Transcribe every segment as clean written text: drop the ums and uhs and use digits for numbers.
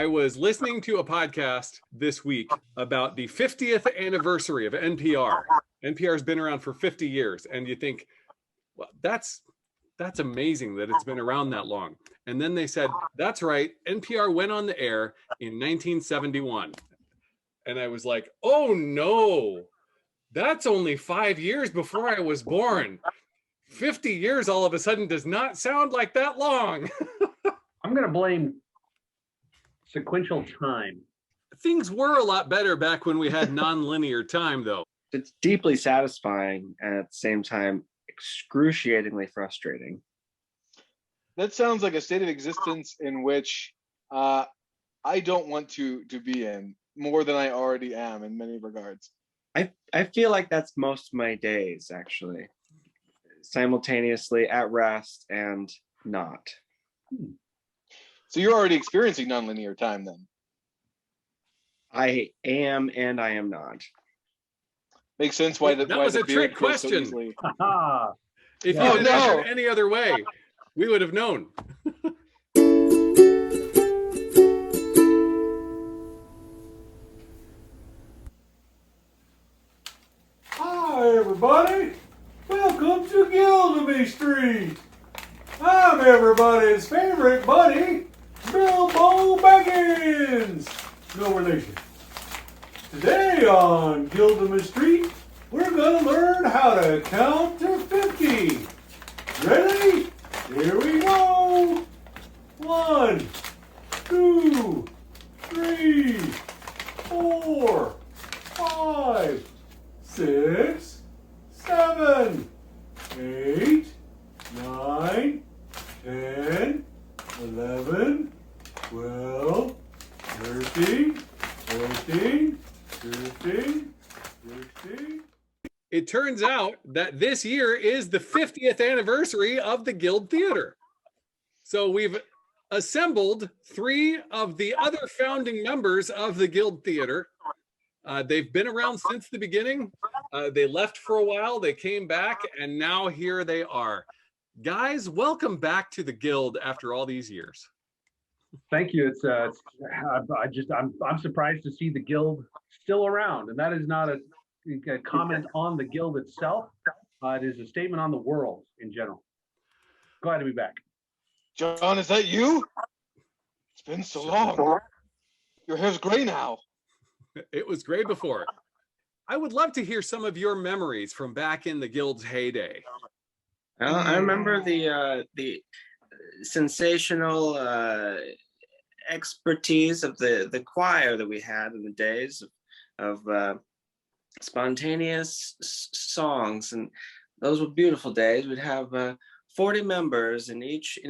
I was listening to a podcast this week about the 50th anniversary of NPR. NPR's been around for 50 years, and you think, well, that's amazing that it's been around that long. And then they said, that's right, NPR went on the air in 1971. And I was like, oh no, that's only 5 years before I was born. 50 years all of a sudden does not sound like that long. I'm going to blame sequential time. Things were a lot better back when we had non-linear time, though. It's deeply satisfying and at the same time excruciatingly frustrating. That sounds like a state of existence in which I don't want to be in more than I already am in many regards. I feel like that's most of my days, actually. Simultaneously at rest and not. So you're already experiencing nonlinear time then? I am and I am not. Makes sense why that was a trick question. So If you had answered any other way, we would have known. Hi everybody, welcome to Gildamy Street. I'm everybody's favorite buddy, Bilbo Baggins. No relation. Today on Gildamy Street, we're gonna learn how to count to 50. Ready? Here we go. 1, 2, 3, 4, 5, 6, 7, 8, 9, 10, 11, 12, 13, 14, 15, 16. It turns out that this year is the 50th anniversary of the Guild Theater. So we've assembled 3 of the other founding members of the Guild Theater. They've been around since the beginning. They left for a while, they came back, and now here they are. Guys, welcome back to the Guild after all these years. Thank you. I'm surprised to see the Guild still around, and that is not a comment on the Guild itself. It is a statement on the world in general. Glad to be back. John, is that you? It's been so long. Your hair's gray now. It was gray before. I would love to hear some of your memories from back in the Guild's heyday. I remember the sensational expertise of the choir that we had in the days of spontaneous songs, and those were beautiful days. We'd have 40 members in each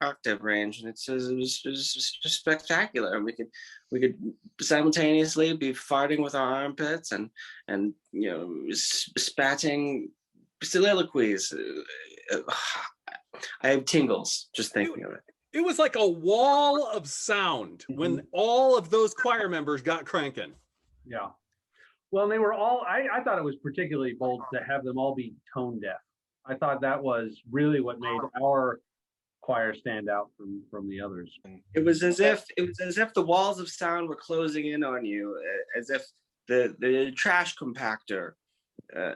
octave range, and it was just spectacular. And we could simultaneously be farting with our armpits and spatting soliloquies. I have tingles just thinking of it. It was like a wall of sound when all of those choir members got cranking. Yeah. Well, they were all, I thought it was particularly bold to have them all be tone deaf. I thought that was really what made our choir stand out from the others. It was as if the walls of sound were closing in on you, as if the trash compactor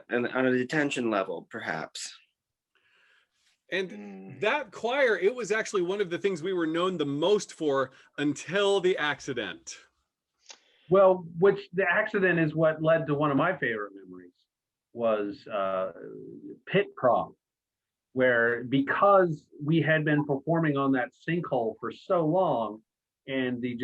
and on a detention level, perhaps. And that choir, it was actually one of the things we were known the most for until the accident. Well, which the accident is what led to one of my favorite memories, was pit prom, where because we had been performing on that sinkhole for so long, and the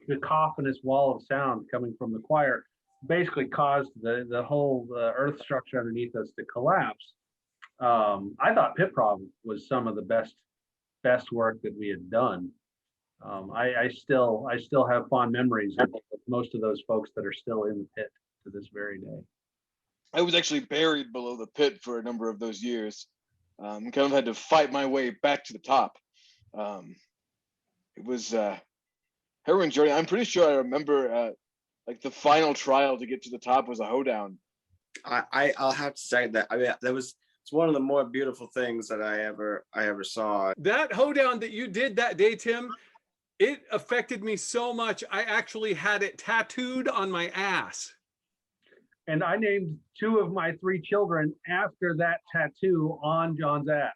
cacophonous wall of sound coming from the choir basically caused the whole earth structure underneath us to collapse. I thought pit prom was some of the best work that we had done. I still have fond memories of most of those folks that are still in the pit to this very day. I was actually buried below the pit for a number of those years. Kind of had to fight my way back to the top. It was harrowing journey. I'm pretty sure I remember like the final trial to get to the top was a hoedown. I'll have to say that. I mean, it's one of the more beautiful things that I ever saw. That hoedown that you did that day, Tim, It affected me so much, I actually had it tattooed on my ass. And I named 2 of my 3 children after that tattoo on John's ass.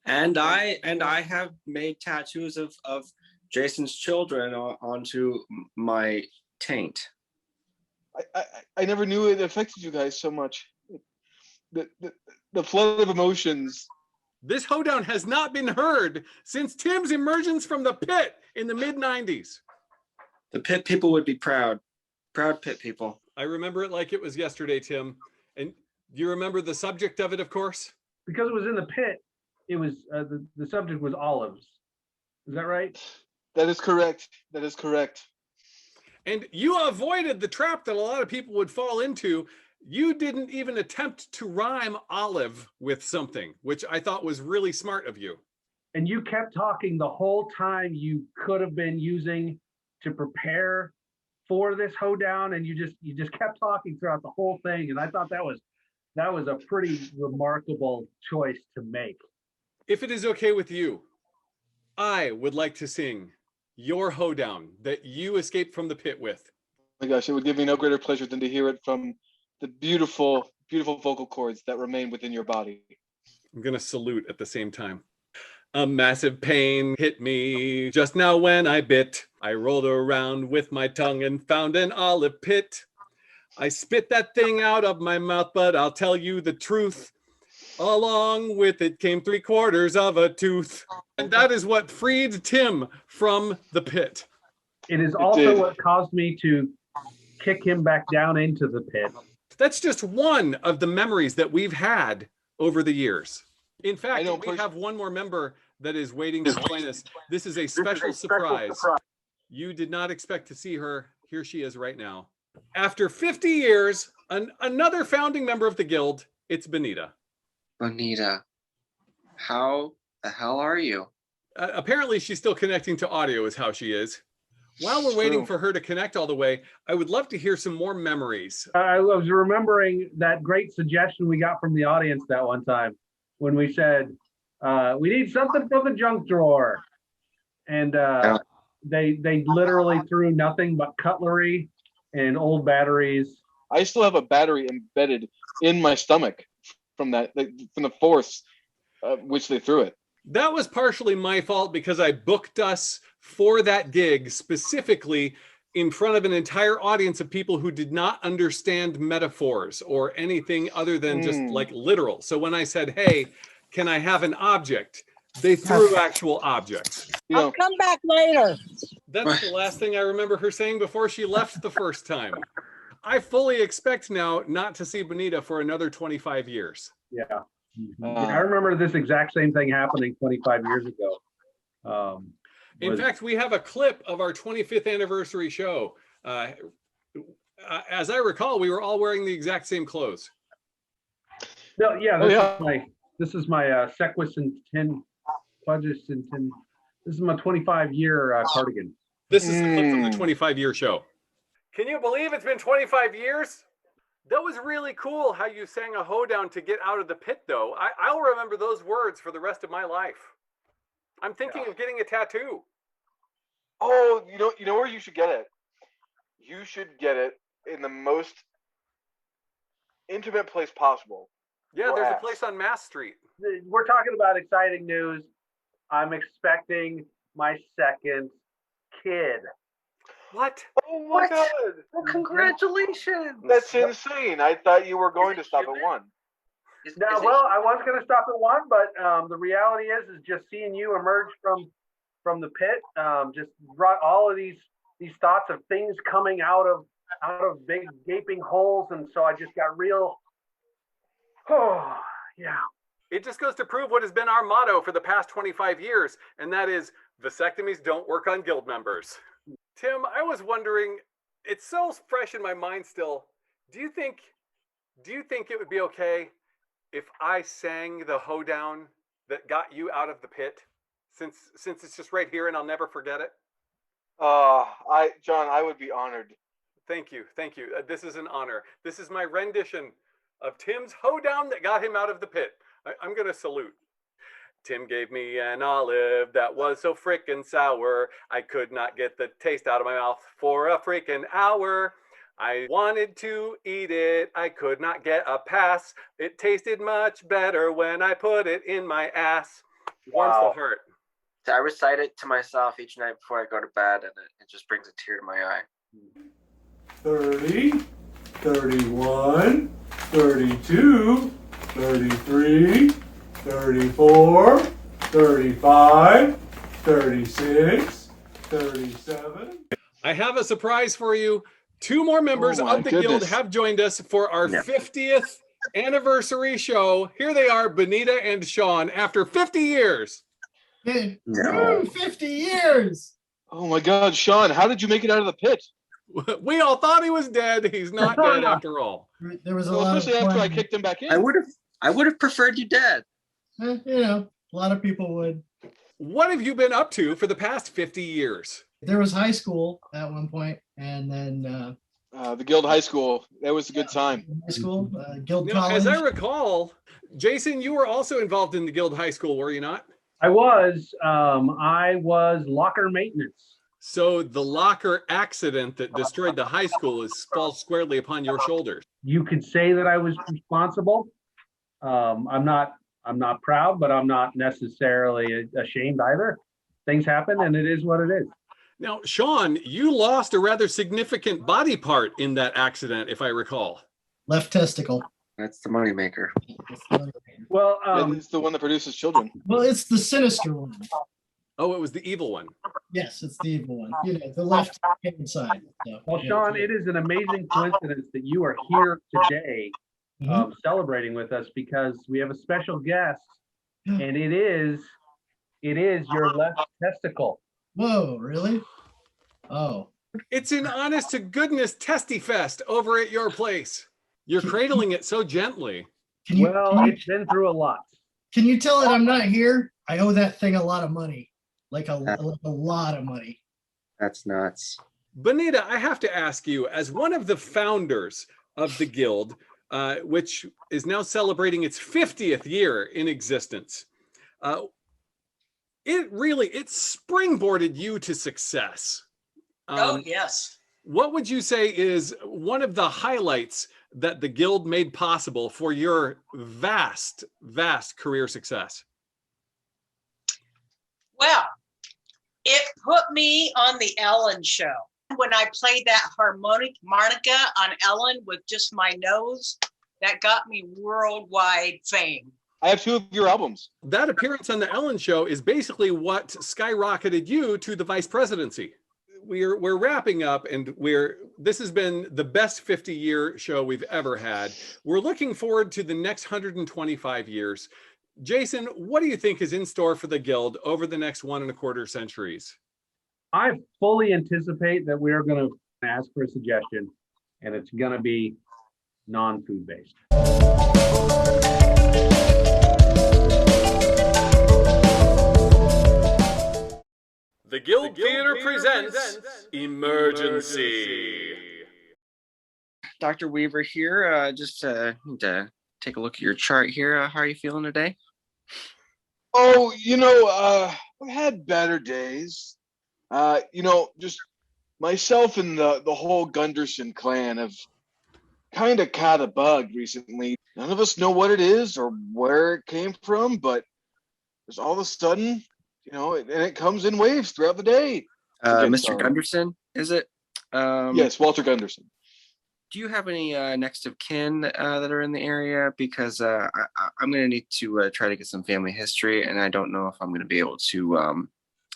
And I have made tattoos of Jason's children onto my taint. I never knew it affected you guys so much. The flood of emotions. This hoedown has not been heard since Tim's emergence from the pit in the mid-90s. The pit people would be proud. Proud pit people. I remember it like it was yesterday, Tim. And you remember the subject of it, of course? Because it was in the pit, it was the subject was olives. Is that right? That is correct. That is correct. And you avoided the trap that a lot of people would fall into. You didn't even attempt to rhyme olive with something, which I thought was really smart of you. And you kept talking the whole time you could have been using to prepare for this hoedown, and you just kept talking throughout the whole thing. And I thought that was a pretty remarkable choice to make. If it is okay with you, I would like to sing your hoedown that you escaped from the pit with. Oh my gosh, it would give me no greater pleasure than to hear it from the beautiful, beautiful vocal cords that remain within your body. I'm going to salute at the same time. A massive pain hit me just now when I bit. I rolled around with my tongue and found an olive pit. I spit that thing out of my mouth, but I'll tell you the truth. Along with it came 3/4 of a tooth. And that is what freed Tim from the pit. It is also what caused me to kick him back down into the pit. That's just one of the memories that we've had over the years. In fact, we have one more member that is waiting to join us. This is a special surprise. You did not expect to see her. Here she is right now. After 50 years, another founding member of the guild, it's Benita. Bonita, how the hell are you? Apparently, she's still connecting to audio is how she is. While we're waiting for her to connect all the way, I would love to hear some more memories. I was remembering that great suggestion we got from the audience that one time when we said, we need something from the junk drawer. And they literally threw nothing but cutlery and old batteries. I still have a battery embedded in my stomach from the force which they threw it. That was partially my fault because I booked us for that gig specifically in front of an entire audience of people who did not understand metaphors or anything other than just like literal. So when I said, hey, can I have an object? They threw actual objects. I'll come back later. That's the last thing I remember her saying before she left the first time. I fully expect now not to see Benita for another 25 years. Yeah. I remember this exact same thing happening 25 years ago. In fact, we have a clip of our 25th anniversary show. As I recall, we were all wearing the exact same clothes. No, yeah, this is my Sequicentennial. This is my 25-year cardigan. This is the clip from the 25-year show. Can you believe it's been 25 years? That was really cool how you sang a hoedown to get out of the pit, though. I'll remember those words for the rest of my life. I'm thinking of getting a tattoo. Oh, you know where you should get it? You should get it in the most intimate place possible. Yeah, there's a place on Mass Street. We're talking about exciting news. I'm expecting my second kid. What? Oh my God! Well, congratulations! That's insane. I thought you were going to stop at 1. I was going to stop at 1, but the reality is just seeing you emerge from the pit just brought all of these thoughts of things coming out of big gaping holes, and so I just got real. Oh yeah. It just goes to prove what has been our motto for the past 25 years, and that is vasectomies don't work on guild members. Tim, I was wondering, it's so fresh in my mind still. Do you think it would be okay if I sang the hoedown that got you out of the pit, since it's just right here and I'll never forget it? John, I would be honored. Thank you. This is an honor. This is my rendition of Tim's hoedown that got him out of the pit. I'm going to salute. Tim gave me an olive that was so frickin' sour. I could not get the taste out of my mouth for a frickin' hour. I wanted to eat it. I could not get a pass. It tasted much better when I put it in my ass. Warms the heart. I recite it to myself each night before I go to bed, and it just brings a tear to my eye. 30, 31, 32, 33, 34, 35, 36, 37. I have a surprise for you. 2 more members of the guild have joined us for our 50th anniversary show. Here they are, Benita and Sean, after 50 years. No. 50 years. Oh my God, Sean, how did you make it out of the pit? We all thought he was dead. He's not dead after all. There was a Well, lot especially of after I planning. kicked him back in. I would have preferred you dead. You know, a lot of people would. What have you been up to for the past 50 years? There was high school at one point, and then The Guild High School. That was a good time. high school, Guild Now, College. as I recall, Jason, you were also involved in the Guild High School, were you not? I was locker maintenance. So the locker accident that destroyed the high school falls squarely upon your shoulders. You could say that I was responsible. I'm not proud, but I'm not necessarily ashamed either. Things happen, and it is what it is. Now, Sean, you lost a rather significant body part in that accident, if I recall. Left testicle. That's the moneymaker. Well, It's the one that produces children. Well, it's the sinister one. Oh, it was the evil one. Yes, it's the evil one. You know, the left hand side. So, well, yeah. Sean, it is an amazing coincidence that you are here today celebrating with us, because we have a special guest, and it is your left testicle. Whoa, really? Oh. It's an honest to goodness testy fest over at your place. You're cradling it so gently. It's been through a lot. Can you tell it I'm not here? I owe that thing a lot of money. Like a lot of money. That's nuts. Benita, I have to ask you, as one of the founders of the Guild, which is now celebrating its 50th year in existence, it springboarded you to success. Oh, yes. What would you say is one of the highlights that the Guild made possible for your vast, vast career success? Well, it put me on the Ellen show. When I played that harmonica on Ellen with just my nose, that got me worldwide fame. I have 2 of your albums. That appearance on the Ellen show is basically what skyrocketed you to the vice presidency. We're wrapping up, and this has been the best 50-year show we've ever had. We're looking forward to the next 125 years. Jason, what do you think is in store for the Guild over the next 1.25 centuries? I fully anticipate that we are going to ask for a suggestion, and it's going to be non-food based. The Guild Theater presents Emergency. Dr. Weaver here. Just need to take a look at your chart here. How are you feeling today? Oh, I've had better days. Just myself and the whole Gunderson clan have kind of caught a bug recently. None of us know what it is or where it came from, but there's all of a sudden, and it comes in waves throughout the day. Mr. Gunderson, is it? Yes, Walter Gunderson. Do you have any next of kin that are in the area? Because I'm going to need to try to get some family history, and I don't know if I'm going to be able to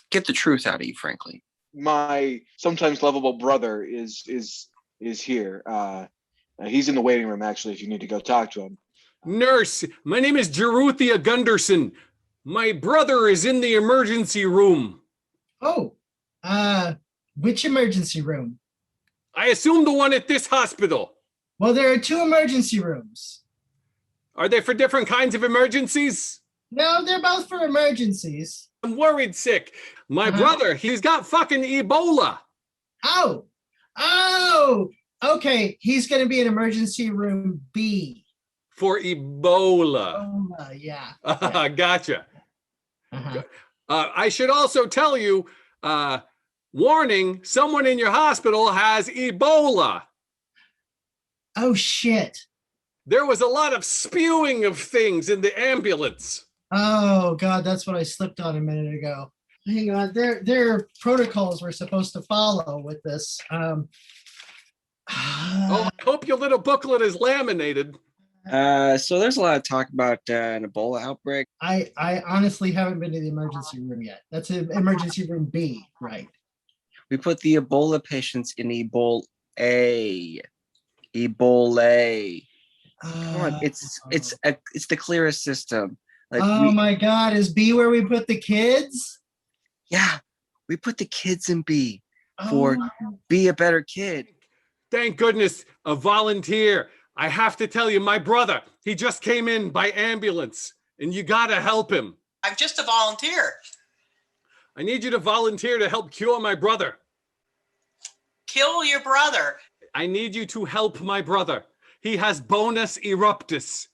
get the truth out of you, frankly. My sometimes lovable brother is here. He's in the waiting room, actually, if you need to go talk to him. Nurse, my name is Jeruthia Gunderson. My brother is in the emergency room. Oh, which emergency room? I assume the one at this hospital. Well, there are 2 emergency rooms. Are they for different kinds of emergencies? No, they're both for emergencies. I'm worried sick. My brother, he's got fucking Ebola. Oh, okay. He's going to be in emergency room B. For Ebola. Yeah. Gotcha. Uh-huh. I should also tell you, warning, someone in your hospital has Ebola. Oh, shit. There was a lot of spewing of things in the ambulance. Oh, God, that's what I slipped on a minute ago. Hang on, there are protocols we're supposed to follow with this. Oh, I hope your little booklet is laminated. So there's a lot of talk about an Ebola outbreak. I honestly haven't been to the emergency room yet. That's an emergency room B, right? We put the Ebola patients in Ebola. Ebola. Come on, it's the clearest system. Like my God, is B where we put the kids? Yeah, we put the kids in B for be a better kid. Thank goodness, a volunteer. I have to tell you, my brother, he just came in by ambulance, and you gotta help him. I'm just a volunteer. I need you to volunteer to help cure my brother. Kill your brother. I need you to help my brother. He has bonus eruptus.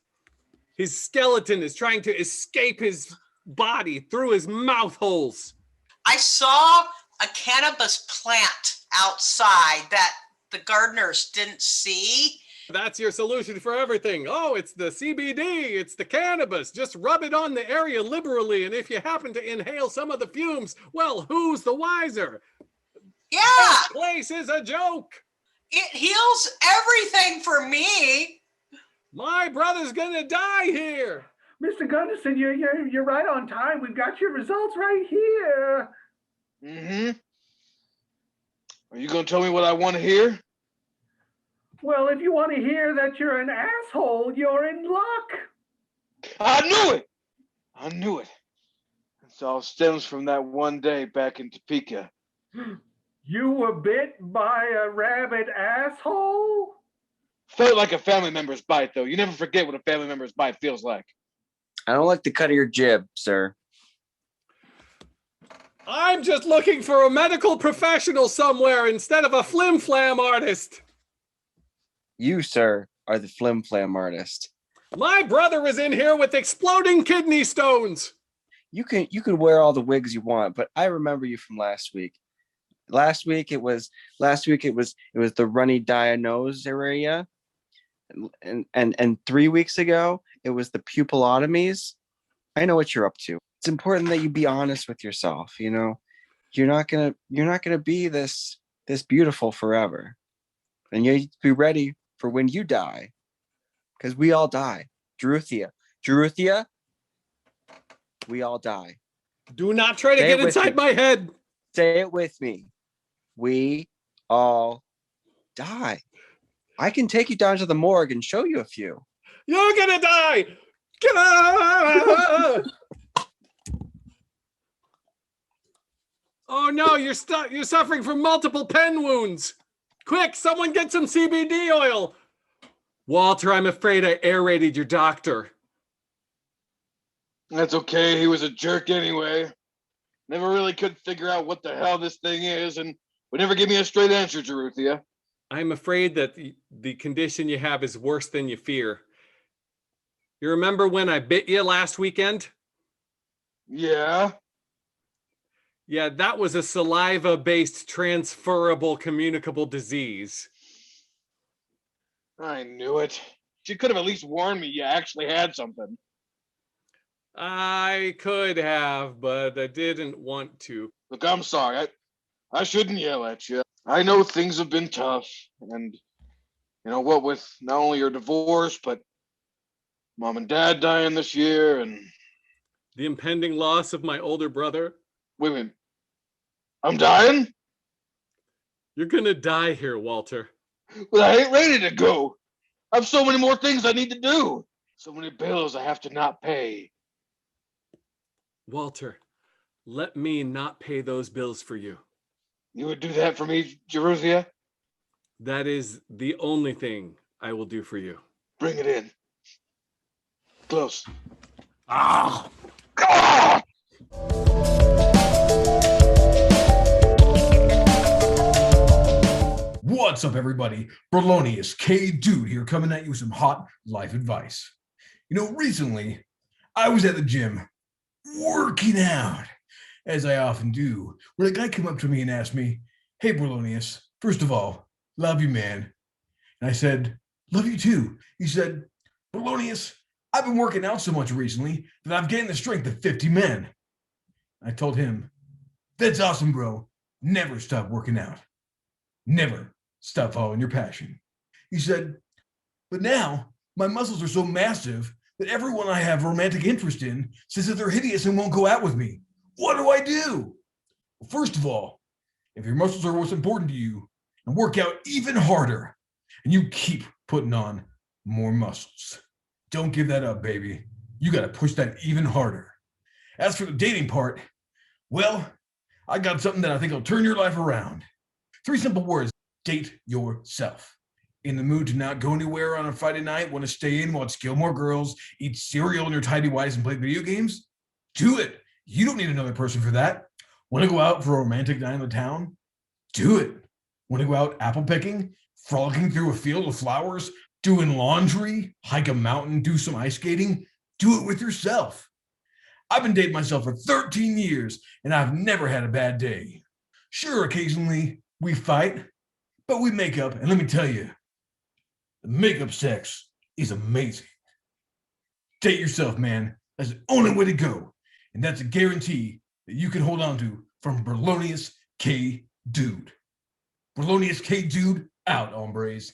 His skeleton is trying to escape his body through his mouth holes. I saw a cannabis plant outside that the gardeners didn't see. That's your solution for everything. Oh, it's the CBD, it's the cannabis. Just rub it on the area liberally, and if you happen to inhale some of the fumes, well, who's the wiser? Yeah. That place is a joke. It heals everything for me. My brother's gonna die here. Mr. Gunderson, you're right on time. We've got your results right here. Mm-hmm. Are you gonna tell me what I want to hear? Well, if you want to hear that you're an asshole, you're in luck. I knew it. I knew it. It all stems from that one day back in Topeka. You were bit by a rabid asshole? Felt like a family member's bite, though. You never forget what a family member's bite feels like. I don't like the cut of your jib, sir. I'm just looking for a medical professional somewhere instead of a flim-flam artist. You, sir, are the flim-flam artist. My brother is in here with exploding kidney stones. You can wear all the wigs you want, but I remember you from last week. Last week it was the runny diagnose area. And 3 weeks ago it was the pupillotomies. I know what you're up to. It's important that you be honest with yourself. You know, you're not gonna be this beautiful forever, and you need to be ready for when you die, because we all die. Jeruthia, we all die. Do not try to get inside my head. Say it with me. We all die. I can take you down to the morgue and show you a few. You're gonna die. Oh no, you're suffering from multiple pen wounds. Quick, someone get some CBD oil. Walter, I'm afraid I aerated your doctor. That's okay. He was a jerk anyway. Never really could figure out what the hell this thing is, and would never give me a straight answer, Jeruthia. I'm afraid that the condition you have is worse than you fear. You remember when I bit you last weekend? Yeah. Yeah, that was a saliva-based transferable communicable disease. I knew it. She could have at least warned me you actually had something. I could have, but I didn't want to. Look, I'm sorry. I shouldn't yell at you. I know things have been tough, and you know what, with not only your divorce, but mom and dad dying this year, and the impending loss of my older brother. Wait a minute. I'm dying? You're gonna die here, Walter. But I ain't ready to go. I have so many more things I need to do. So many bills I have to not pay. Walter, let me not pay those bills for you. You would do that for me, Jeruthia? That is the only thing I will do for you. Bring it in. Close. Ah! Ah! What's up, everybody? Berlonius K Dude here, coming at you with some hot life advice. You know, recently I was at the gym working out, as I often do, when a guy came up to me and asked me, "Hey, Polonius, first of all, love you, man." And I said, "Love you too." He said, "Polonius, I've been working out so much recently that I've gained the strength of 50 men." I told him, "That's awesome, bro. Never stop working out. Never stop following your passion." He said, "But now my muscles are so massive that everyone I have romantic interest in says that they're hideous and won't go out with me. What do I do?" Well, first of all, if your muscles are what's important to you, and work out even harder, and you keep putting on more muscles. Don't give that up, baby. You got to push that even harder. As for the dating part, well, I got something that I think will turn your life around. 3 simple words: date yourself. In the mood to not go anywhere on a Friday night, want to stay in, watch Gilmore Girls, eat cereal in your tidy whities, and play video games? Do it. You don't need another person for that. Want to go out for a romantic night in the town? Do it. Want to go out apple picking, frolicking through a field of flowers, doing laundry, hike a mountain, do some ice skating? Do it with yourself. I've been dating myself for 13 years, and I've never had a bad day. Sure, occasionally we fight, but we make up, and let me tell you, the makeup sex is amazing. Date yourself, man. That's the only way to go. And that's a guarantee that you can hold on to from Berlonius K. Dude. Berlonius K. Dude, out, hombres.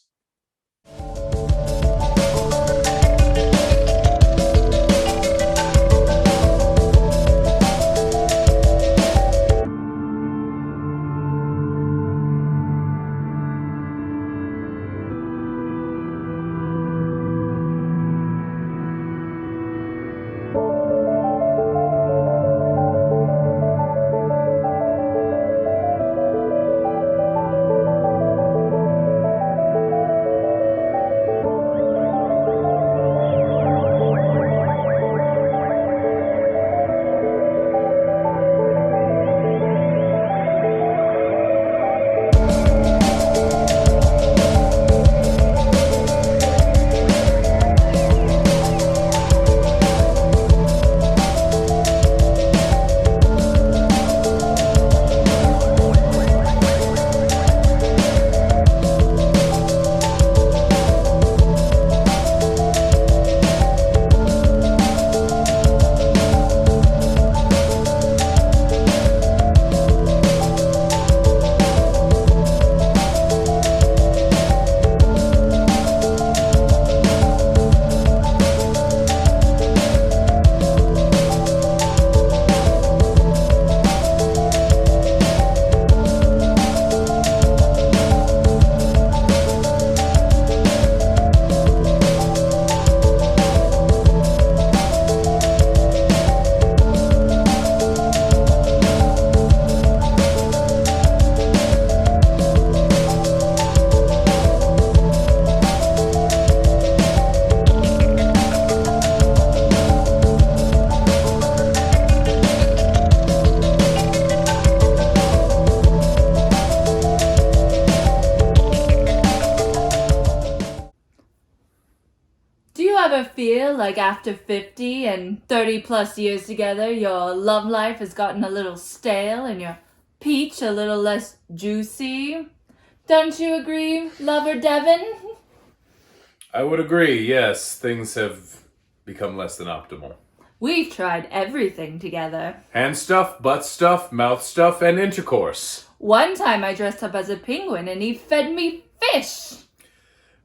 Ever feel like after 50 and 30 plus years together, your love life has gotten a little stale and your peach a little less juicy? Don't you agree, lover Devin? I would agree, yes. Things have become less than optimal. We've tried everything together. Hand stuff, butt stuff, mouth stuff, and intercourse. One time I dressed up as a penguin and he fed me fish.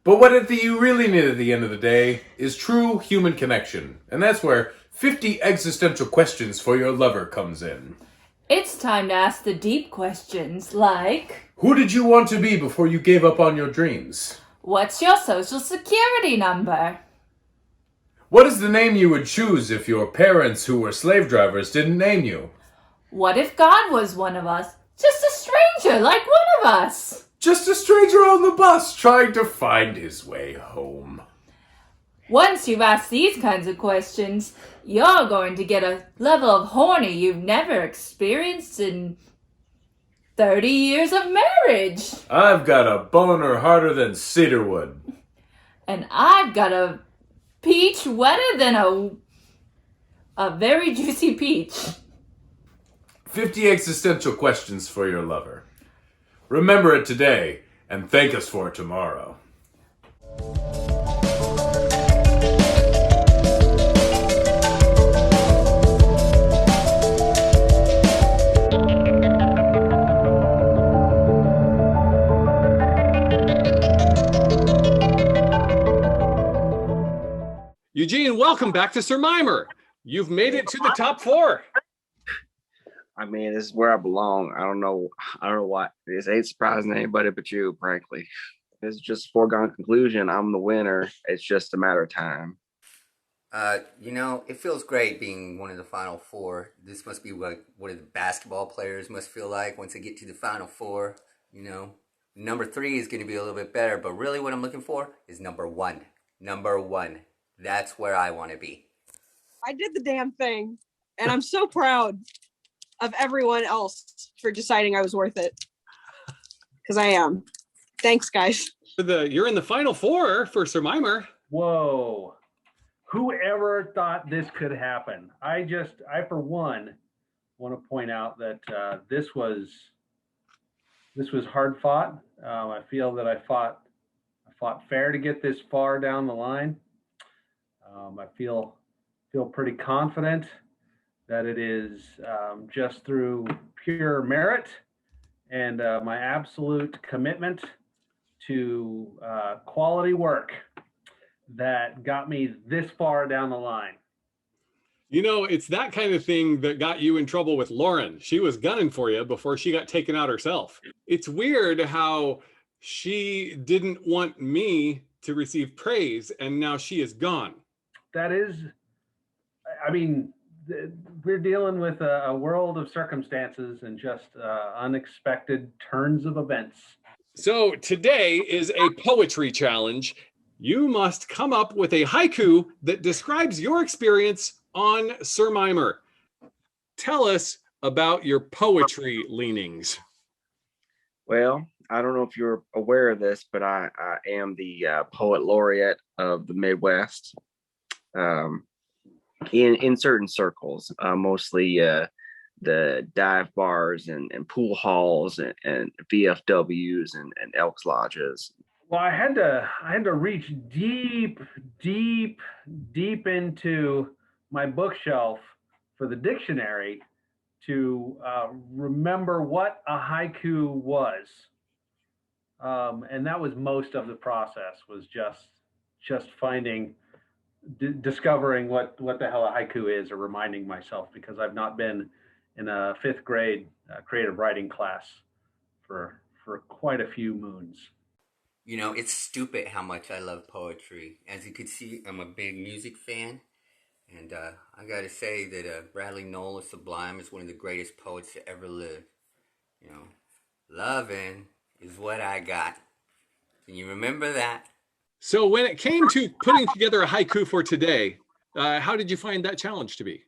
But what you really need at the end of the day is true human connection. And that's where 50 existential questions for your lover comes in. It's time to ask the deep questions like... Who did you want to be before you gave up on your dreams? What's your social security number? What is the name you would choose if your parents who were slave drivers didn't name you? What if God was one of us? Just a stranger like one of us. Just a stranger on the bus trying to find his way home. Once you've asked these kinds of questions, you're going to get a level of horny you've never experienced in 30 years of marriage. I've got a boner harder than cedarwood. And I've got a peach wetter than a a very juicy peach. 50 existential questions for your lover. Remember it today and thank us for it tomorrow. Eugene, welcome back to Sir Mimer. You've made it to the top 4. I mean, this is where I belong. I don't know why. This ain't surprising to anybody but you, frankly. It's just a foregone conclusion. I'm the winner. It's just a matter of time. It feels great being one of the final 4. This must be what the basketball players must feel like once they get to the final 4. Number 3 is going to be a little bit better, but really what I'm looking for is number 1. Number 1. That's where I want to be. I did the damn thing, and I'm so proud of everyone else for deciding I was worth it. Because I am. Thanks, guys. You're in the final 4 for Sir Mimer. Whoa. Whoever thought this could happen? I for one want to point out that this was hard fought. I feel that I fought fair to get this far down the line. I feel pretty confident that it is just through pure merit and my absolute commitment to quality work that got me this far down the line. It's that kind of thing that got you in trouble with Lauren. She was gunning for you before she got taken out herself. It's weird how she didn't want me to receive praise and now she is gone. That is, I mean, we're dealing with a world of circumstances and just unexpected turns of events. So today is a poetry challenge. You must come up with a haiku that describes your experience on Sir Mimer. Tell us about your poetry leanings. Well, I don't know if you're aware of this, but I am the poet laureate of the Midwest. In certain circles, mostly the dive bars and pool halls and VFWs and Elks Lodges. Well, I had to reach deep into my bookshelf for the dictionary to remember what a haiku was, and that was most of the process. Was just finding. Discovering what the hell a haiku is, or reminding myself, because I've not been in a 5th grade creative writing class for quite a few moons. It's stupid how much I love poetry. As you can see, I'm a big music fan, and I gotta say that Bradley Noel Sublime is one of the greatest poets to ever live. Loving is what I got. Can you remember that? So when it came to putting together a haiku for today, how did you find that challenge to be?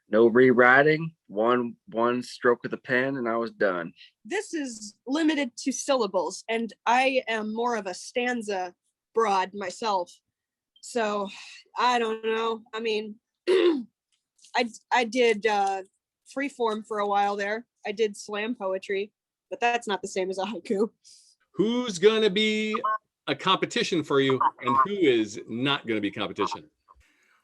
No rewriting, one stroke of the pen, and I was done. This is limited to syllables, and I am more of a stanza broad myself. So I don't know. I mean, I did freeform for a while there. I did slam poetry, but that's not the same as a haiku. Who's going to be a competition for you and who is not going to be competition?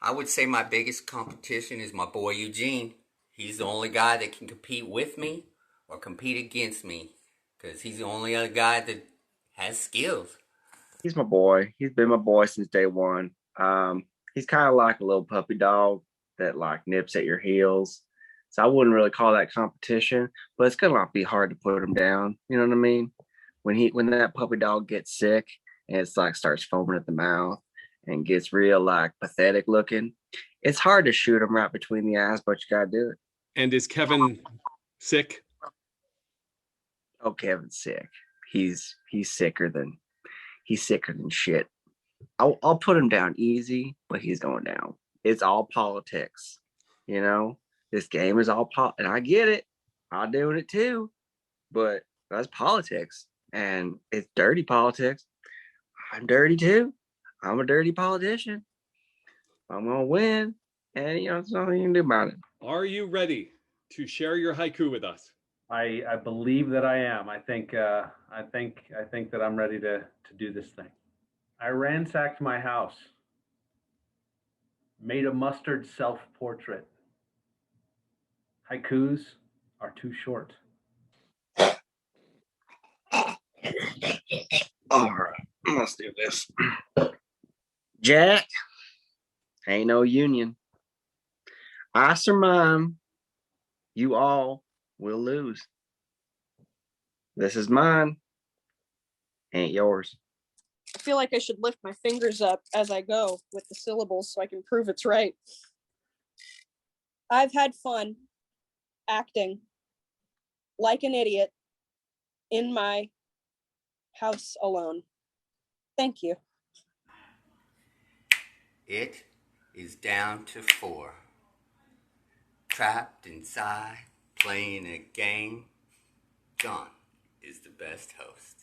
I would say my biggest competition is my boy Eugene. He's the only guy that can compete with me or compete against me, because he's the only other guy that has skills. He's my boy. He's been my boy since day one. He's kind of like a little puppy dog that like nips at your heels. So I wouldn't really call that competition, but it's gonna be hard to put him down. You know what I mean? When that puppy dog gets sick and it's like starts foaming at the mouth and gets real like pathetic looking, it's hard to shoot him right between the eyes, but you gotta do it. And is Kevin sick? Oh, Kevin's sick. He's sicker than shit. I'll put him down easy, but he's going down. It's all politics, you know. This game is all and I get it. I'm doing it too, but that's politics, and it's dirty politics. I'm dirty too. I'm a dirty politician. I'm gonna win. And there's nothing you can do about it. Are you ready to share your haiku with us? I believe that I am. I think that I'm ready to do this thing. I ransacked my house, made a mustard self-portrait. Haikus are too short. All right, let's do this. Jack, ain't no union. I surmise you all will lose. This is mine, ain't yours. I feel like I should lift my fingers up as I go with the syllables so I can prove it's right. I've had fun acting like an idiot in my house alone. Thank you. It is down to 4. Trapped inside, playing a game. John is the best host.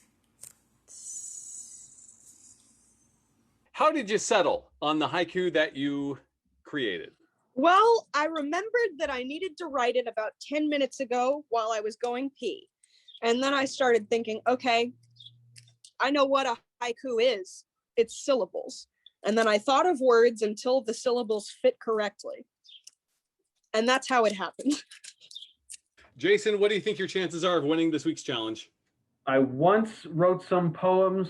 How did you settle on the haiku that you created? Well, I remembered that I needed to write it about 10 minutes ago while I was going pee. And then I started thinking, okay, I know what a haiku is. It's syllables. And then I thought of words until the syllables fit correctly. And that's how it happened. Jason, what do you think your chances are of winning this week's challenge? I once wrote some poems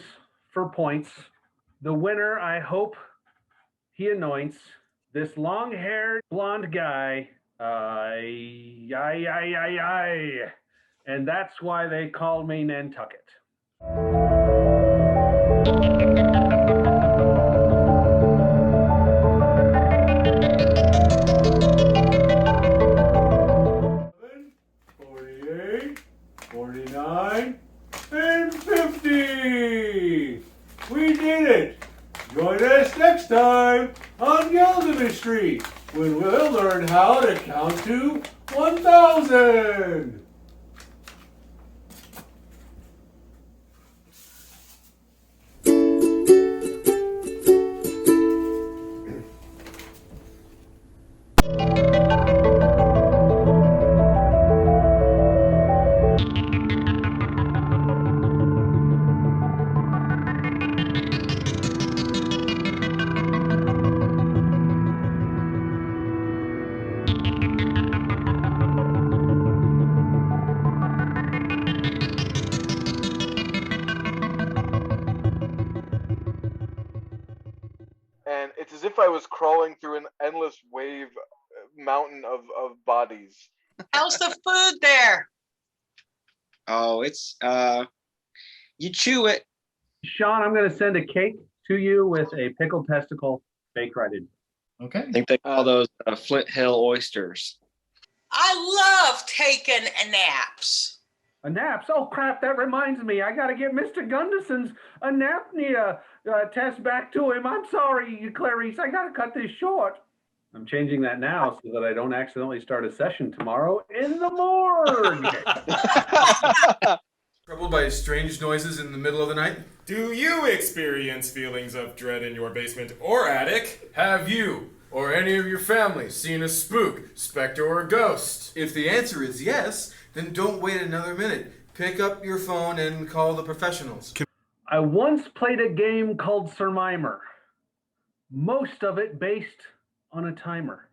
for points. The winner, I hope he anoints this long-haired blonde guy. And that's why they call me Nantucket. And 50! We did it! Join us next time on Gilgamesh Street when we'll learn how to count to 1,000! And it's as if I was crawling through an endless wave mountain of bodies. How's the food there? Oh, it's you chew it. Sean, I'm going to send a cake to you with a pickled testicle baked right in. Okay. I think they call those Flint Hill oysters. I love taking naps. A naps? Oh crap, that reminds me. I got to get Mr. Gunderson's anapnea test back to him. I'm sorry, Clarice. I got to cut this short. I'm changing that now so that I don't accidentally start a session tomorrow in the morgue. Troubled by strange noises in the middle of the night? Do you experience feelings of dread in your basement or attic? Have you or any of your family seen a spook, specter, or ghost? If the answer is yes, then don't wait another minute. Pick up your phone and call the professionals. I once played a game called Surmimer. Most of it based on a timer.